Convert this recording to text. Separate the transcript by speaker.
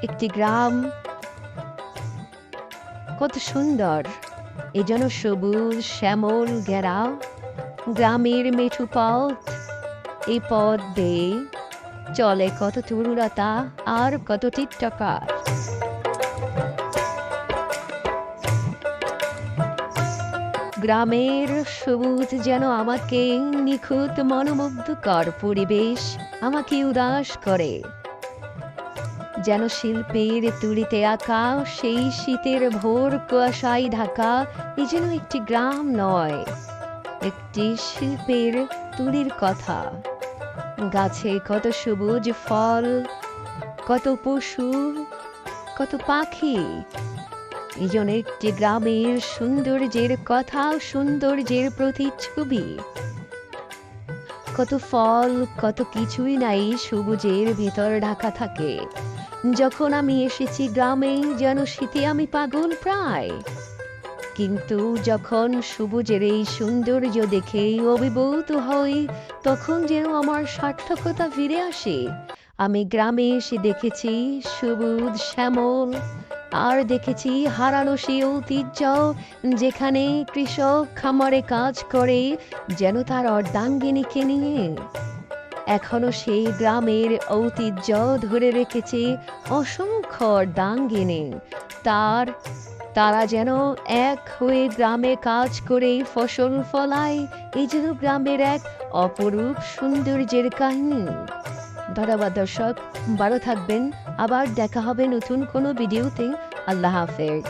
Speaker 1: একটি গ্রাম কত সুন্দর, এ যেন সবুজ শ্যামল ঘেরা গ্রামের মেঠো পথ। এই পথ বেয়ে চলে কত তরুলতা আর কত টিকটকার। গ্রামের সবুজ যেন আমাকে নিখুঁত মনোমুগ্ধকর পরিবেশ আমাকে উদাস করে, যেন শিল্পের তুলিতে আঁকা সেই শীতের ভোর কুয়াশায় ঢাকা। এই যেন একটি গ্রাম নয়, একটি শিল্পের তুলির কথা। গাছে কত সবুজ ফল, কত পশু, কত পাখি। এই জন্য একটি গ্রামের সৌন্দর্যের কথা, সৌন্দর্যের প্রতিচ্ছবি। কত ফল, কত কিছুই নাই সবুজের ভিতর ঢাকা থাকে। যখন আমি এসেছি গ্রামে যেন শীতে আমি পাগল প্রায়, কিন্তু যখন সবুজের এই সৌন্দর্য দেখে অভিভূত হই, তখন যেন আমার সার্থকতা ফিরে আসে। আমি গ্রামে এসে দেখেছি সবুজ শ্যামল, আর দেখেছি হারানো সেই ঐতিহ্য, যেখানে কৃষক খামারে কাজ করে যেন তার অর্ধাঙ্গিনীকে নিয়ে। এখনো সেই গ্রামের ঐতিহ্য ধরে রেখেছে অসংখ্য অর্ধাঙ্গিনী। তারা যেন এক হয়ে গ্রামে কাজ করে ফসল ফলায়। এই যেন গ্রামের এক অপরূপ সৌন্দর্যের কাহিনী। ধন্যবাদ দর্শক, ভালো থাকবেন। আবার দেখা হবে নতুন কোনো ভিডিওতে। আল্লাহ হাফেজ।